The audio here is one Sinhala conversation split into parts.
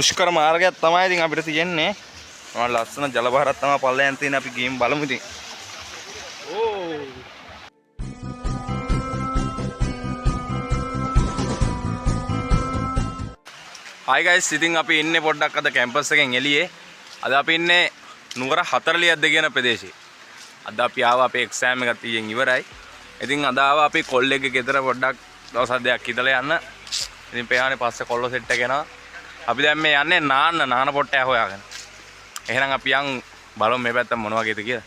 දුෂ්කර මාර්ගයක් තමයි ඉතින් අපිට තියෙන්නේ. මම ලස්සන ජල බහරක් තමයි පල්ලෙන් තියෙන අපි ගේම් බලමු ඉතින්. ඕ Hi guys, ඉතින් අපි ඉන්නේ පොඩ්ඩක් අද කැම්පස් එකෙන් එළියේ. අද අපි ඉන්නේ නුවර 40ක් කියන ප්‍රදේශයේ. අද අපි ආවා අපේ එක්සෑම් එකත් ඊයෙන් ඉවරයි. ඉතින් අද ආවා අපි කොල්ලෙක්ගේ ගෙදර පොඩ්ඩක් දවස් දෙකක් ඉඳලා යන්න. ඉතින් පේන්නේ පස්සේ කොල්ල සෙට් එක එනවා. අපි දැන් මේ යන්නේ නාන පොට්ටය හොයාගෙන. එහෙනම් අපි යන් බලමු මේ පැත්ත මොන වගේද කියලා.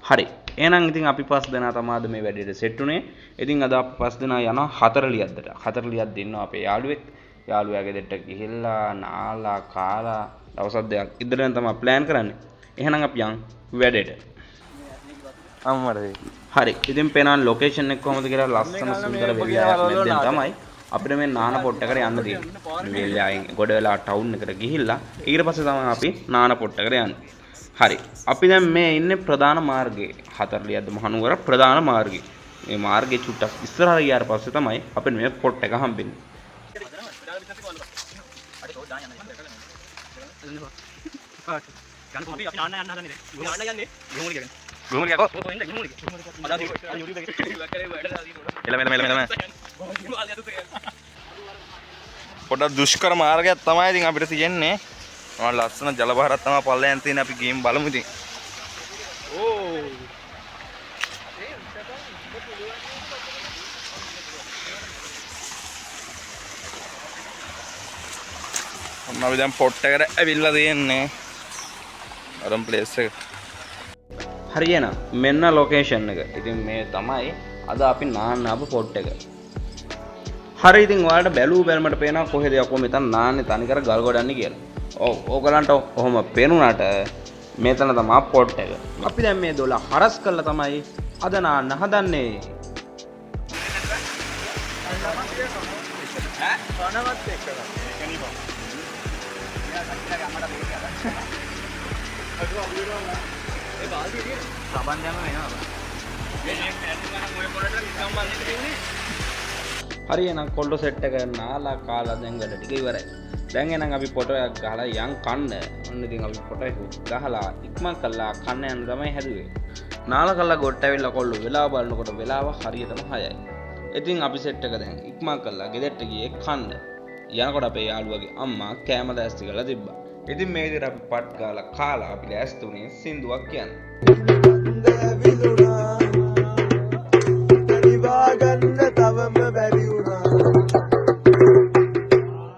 හරි. එහෙනම් ඉතින් අපි පස් දෙනා තමයි මේ වැඩේට සෙට් උනේ. ඉතින් අද අපි පස් දෙනා යනවා 40ක්දට. 40ක් දෙන්නවා අපේ යාළුවෙක්. යාළුවාගේ දෙට්ට ගිහිල්ලා නාලා කාලා දවස් දෙකක් ඉඳලා තමයි ප්ලෑන් කරන්නේ. එහෙනම් අපි යන් වැඩේට. අම්මරේ. හරි. ඉතින් පේනවා ලොකේෂන් එක කොහොමද කියලා ලස්සන සුන්දර වෙලියාවක් මැද්දෙන් තමයි අපිට මේ නාන පොට්ටකට යන්න තියෙන්නේ. මේ වෙලියාවෙන් ගොඩ වෙලා ටවුන් එකට ගිහිල්ලා ඊට පස්සේ තමයි අපි නාන පොට්ටකට යන්නේ. හරි. අපි දැන් මේ ඉන්නේ ප්‍රධාන මාර්ගයේ 40ක්ද මහනුවර ප්‍රධාන මාර්ගයේ. මේ මාර්ගයේ චුට්ටක් ඉස්සරහට ගියාට පස්සේ තමයි අපිට මේ පොට්ට එක හම්බෙන්නේ. Kan kopi අපි නාන්න යන්න හදන්නේ. නාන්න යන්නේ. ගිහුමුලි කියන්නේ. ගුමුලි ගකෝ. ඔය වෙන්නේ ගිහුමුලි. අද යුරි දෙක. එළ පොඩක් දුෂ්කර මාර්ගයක් තමයි ඉතින් අපිට තියෙන්නේ. මම ලස්සන ජල බහරක් තමයි පල්ලෙන් තියෙන අපි ගේම් බලමු ඉතින්. ඕ අපි දැන් පොට් එකට ඇවිල්ලා තියෙන්නේ. අරන් ප්ලේස් එක. හරියන මෙන්න ලොකේෂන් එක. ඉතින් මේ තමයි අද අපි නාන්න ආපු පොට් එක. හරි ඉතින් ඔයාලට බැලුමට පේනවා කොහෙද යකෝ මෙතන නාන්නේ තනිකර ගල් ගොඩන්නේ කියලා. ඔව් ඕගලන්ට ඔහොම පේනුණාට මෙතන තමයි පොට් එක. අපි දැන් මේ 12 හරස් කරලා තමයි අද නාන්න හදන්නේ. කනවත් එක්ක. ඒ බාල්දියේ සබන්දයම වෙනවා. මේ පැටි ගන්න ඔය පොරට නිකම් බල්ලෙට දෙන්නේ. හරි එහෙනම් කොල්ලෝ සෙට් එක නාලා කාලා දැන් වැඩ ටික ඉවරයි. දැන් එහෙනම් අපි ෆොටෝයක් ගහලා යන් කන්න. ඔන්න ඉතින් අපි ෆොටෝ එක ගහලා ඉක්මන් කළා කන්න යන තමයි හැදුවේ. නාලා කළා ගොඩට ඇවිල්ලා කොල්ලෝ වෙලාව බලනකොට වෙලාව හරියටම 6යි. ඉතින් අපි සෙට් එක දැන් ඉක්මන් කළා ගෙදරට ගියේ කන්න. යනකොට අපේ යාළුවගේ අම්මා කෑම දැස්ති කරලා තිබ්බා. ඉතින් මේ විදිහට අපි පට් ගාලා කාලා අපි ලෑස්ති වුණේ සින්දුවක් කියන්න. තවම බැරි වුණා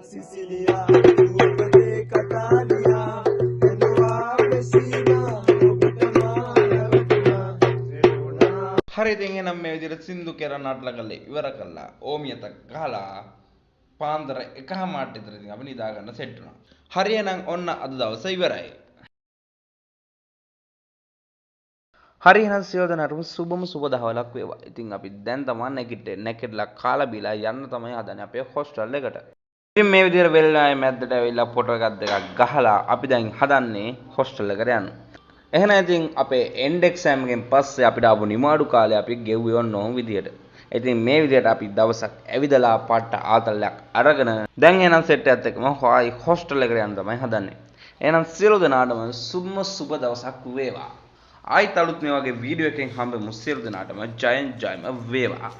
සිසිලියා දුපතේ කටාලියා එනවා මෙසීනා ඔබට මානවතුනා. හරි ඉතින් එහෙනම් මේ විදිහට සින්දු කරන අట్లా කළේ ඉවර කළා. ඕමියත ගහලා පාන්දර 1:00ට විතර ඉතින් අපි නිදා ගන්න සෙට් වුණා. හරි එහෙනම් ඔන්න අද දවස ඉවරයි. හරි එහෙනම් සියලු දෙනාටම සුබම සුබ දහවලක් වේවා. ඉතින් අපි දැන් තමයි නැගිටලා කාලා බීලා යන්න තමයි හදන්නේ අපේ හොස්ටල් එකට. ඉතින් මේ විදිහට වෙල්ලායේ මැද්දට ඇවිල්ලා ෆොටෝ එකක් දෙකක් ගහලා අපි දැන් හදන්නේ හොස්ටල් එකට යන්න. එහෙනම් ඉතින් අපේ එන්ඩ් එක්සෑම් එකෙන් පස්සේ අපිට ආපු නිමාඩු කාලේ අපි ගෙව්වේ ඔන්න ඔහොම විදිහට. ඉතින් මේ විදිහට අපි දවසක් ඇවිදලා පාට ආතල්ලක් අරගෙන දැන් එනන් සෙට් එකත් එක්කම හොයි හොස්ටල් එකට යන්න තමයි හදන්නේ. එහෙනම් සියලු දෙනාටම සුබ දවසක් වේවා. ආයිත් අලුත් මේ වගේ වීඩියෝ එකකින් හම්බෙමු. සියලු දෙනාටම ජයම වේවා.